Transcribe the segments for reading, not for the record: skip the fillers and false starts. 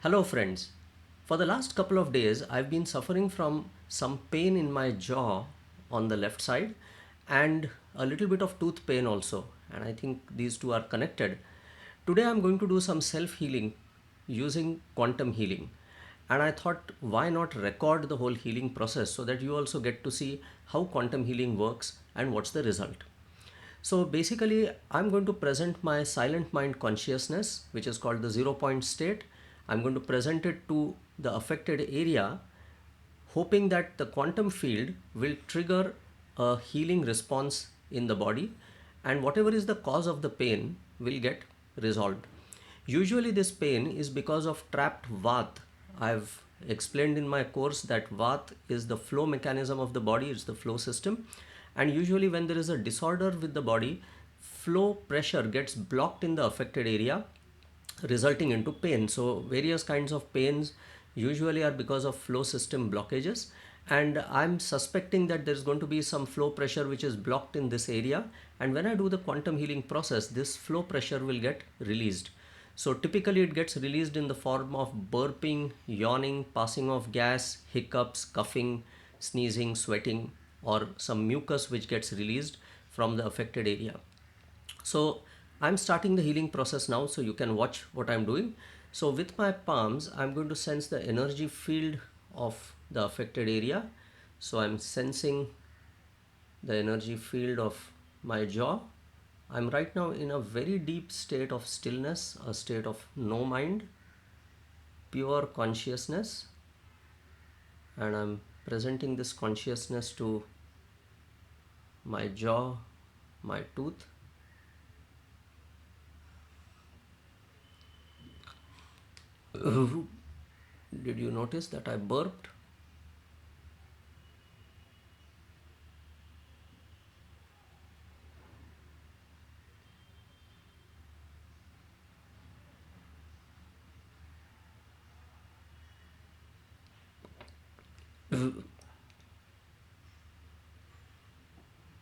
Hello, friends. For the last couple of days, I've been suffering from some pain in my jaw on the left side and a little bit of tooth pain also. And I think these two are connected. Today, I'm going to do some self healing using quantum healing. And I thought, why not record the whole healing process so that you also get to see how quantum healing works and what's the result. So basically, I'm going to present my silent mind consciousness, which is called the 0 point state. I'm going to present it to the affected area, hoping that the quantum field will trigger a healing response in the body, and whatever is the cause of the pain will get resolved. Usually, this pain is because of trapped Vaat. I've explained in my course that Vaat is the flow mechanism of the body, it's the flow system. And usually, when there is a disorder with the body, flow pressure gets blocked in the affected area, resulting into pain. So various kinds of pains usually are because of flow system blockages, and I'm suspecting that there's going to be some flow pressure which is blocked in this area, and when I do the quantum healing process, this flow pressure will get released. So typically it gets released in the form of burping, yawning, passing of gas, hiccups, coughing, sneezing, sweating, or some mucus which gets released from the affected area. So I'm starting the healing process now, so you can watch what I'm doing. So with my palms, I'm going to sense the energy field of the affected area. So I'm sensing the energy field of my jaw. I'm right now in a very deep state of stillness, a state of no mind, pure consciousness, and I'm presenting this consciousness to my jaw, my tooth. Did you notice that I burped?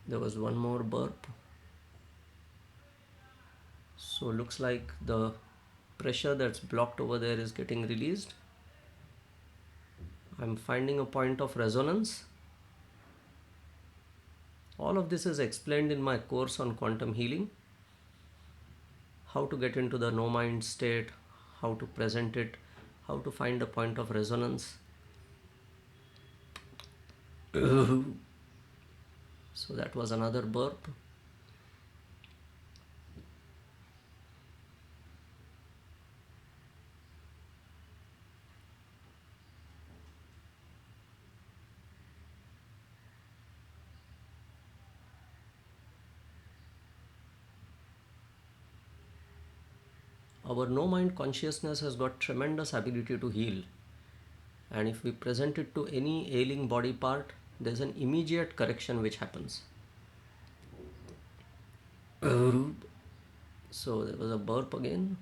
There was one more burp. So looks like the pressure that's blocked over there is getting released. I'm finding a point of resonance. All of this is explained in my course on quantum healing. How to get into the no mind state, how to present it, how to find a point of resonance. So that was another burp. Our no mind consciousness has got tremendous ability to heal. And if we present it to any ailing body part, there's an immediate correction which happens. So there was a burp again.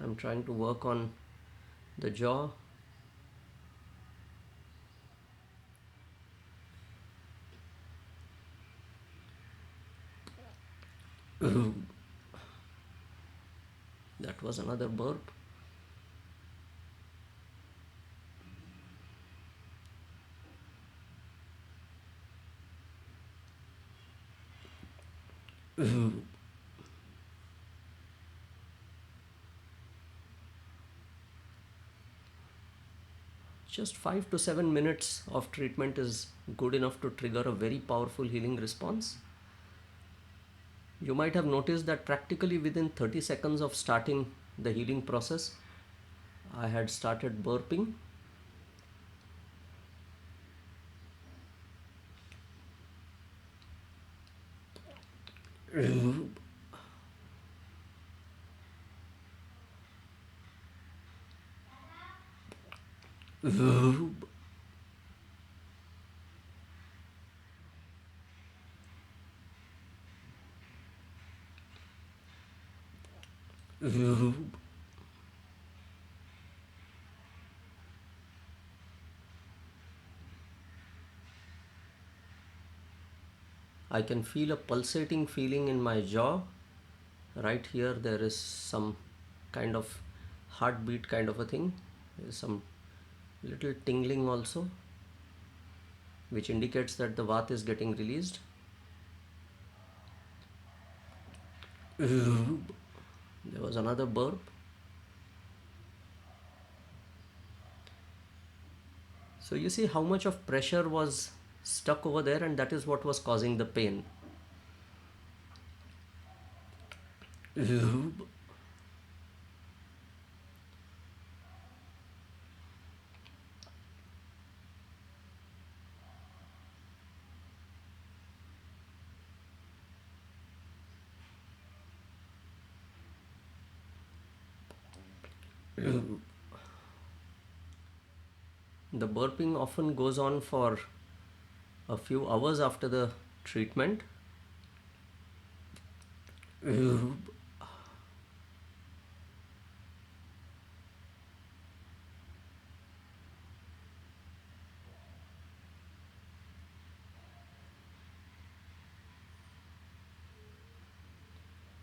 I'm trying to work on the jaw. That was another burp. Just 5 to 7 minutes of treatment is good enough to trigger a very powerful healing response. You might have noticed that practically within 30 seconds of starting the healing process, I had started burping. I can feel a pulsating feeling in my jaw. Right here, there is some kind of heartbeat kind of a thing. There's some little tingling also, which indicates that the Vaat is getting released. There was another burp. So you see how much of pressure was stuck over there, and that is what was causing the pain. The burping often goes on for a few hours after the treatment.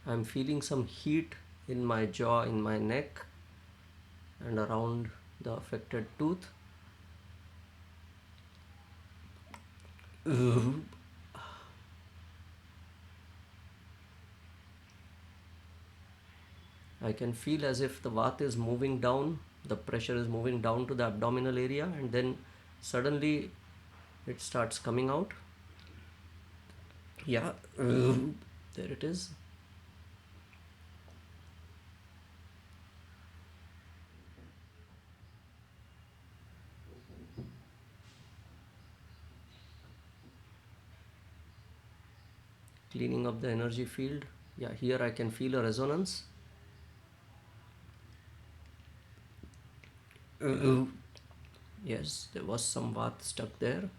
I'm feeling some heat in my jaw, in my neck, and around the affected tooth. I can feel as if the Vaat is moving down, the pressure is moving down to the abdominal area, and then suddenly it starts coming out. Yeah, there it is. Cleaning up the energy field. Yeah, here I can feel a resonance. Yes, there was some Vaat stuck there.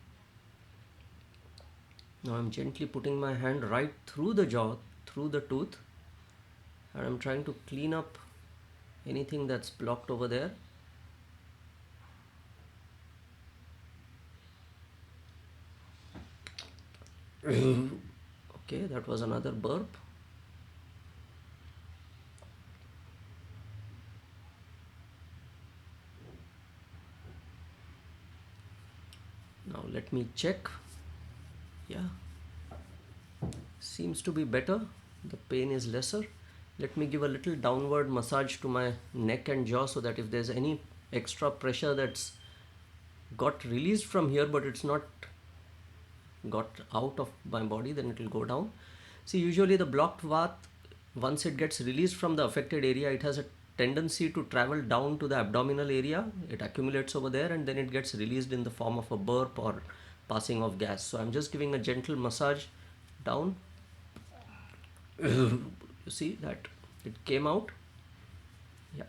Now I'm gently putting my hand right through the jaw, through the tooth, and I'm trying to clean up anything that's blocked over there. Okay, that was another burp. Now let me check. Yeah, seems to be better. The pain is lesser. Let me give a little downward massage to my neck and jaw so that if there's any extra pressure that's got released from here but it's not got out of my body, then it will go down. See, usually the blocked Vaat, once it gets released from the affected area, it has a tendency to travel down to the abdominal area. It accumulates over there and then it gets released in the form of a burp or passing of gas. So I'm just giving a gentle massage down. You see that it came out. Yeah,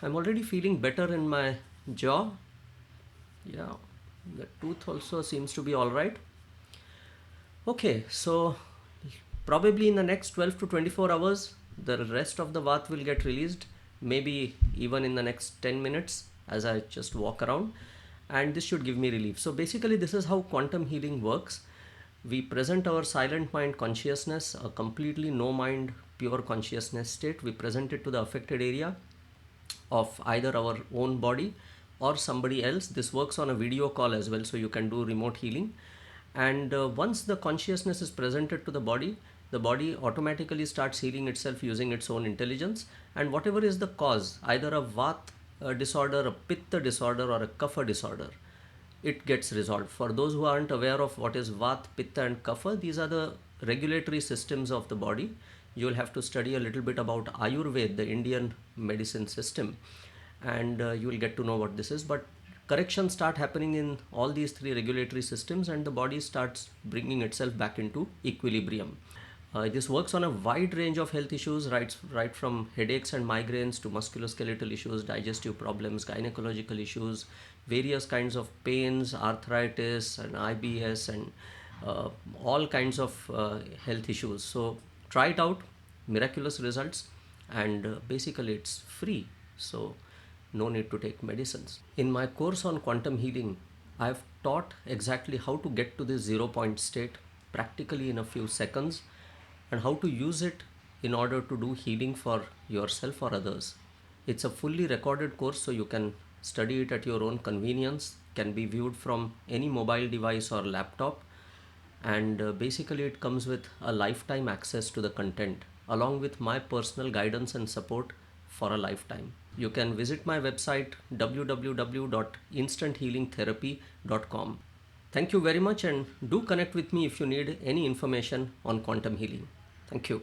I'm already feeling better in my jaw. Yeah, the tooth also seems to be all right. Okay, so probably in the next 12 to 24 hours, the rest of the Vaat will get released. Maybe even in the next 10 minutes as I just walk around, and this should give me relief. So basically, this is how quantum healing works. We present our silent mind consciousness, a completely no mind, pure consciousness state. We present it to the affected area of either our own body or somebody else. This works on a video call as well, so you can do remote healing. And once the consciousness is presented to the body automatically starts healing itself using its own intelligence. And whatever is the cause, either a Vaat disorder, a Pitta disorder, or a Kapha disorder, it gets resolved. For those who aren't aware of what is Vaat, Pitta, and Kapha, these are the regulatory systems of the body. You will have to study a little bit about Ayurveda, the Indian medicine system, and you will get to know what this is. But corrections start happening in all these three regulatory systems, and the body starts bringing itself back into equilibrium. This works on a wide range of health issues, right from headaches and migraines to musculoskeletal issues, digestive problems, gynecological issues, various kinds of pains, arthritis, and IBS, and all kinds of health issues. So try it out, miraculous results, and basically it's free. So no need to take medicines. In my course on quantum healing, I've taught exactly how to get to this 0 point state practically in a few seconds and how to use it in order to do healing for yourself or others. It's a fully recorded course, so you can study it at your own convenience, can be viewed from any mobile device or laptop, and basically it comes with a lifetime access to the content along with my personal guidance and support for a lifetime. You can visit my website www.instanthealingtherapy.com. Thank you very much, and do connect with me if you need any information on quantum healing. Thank you.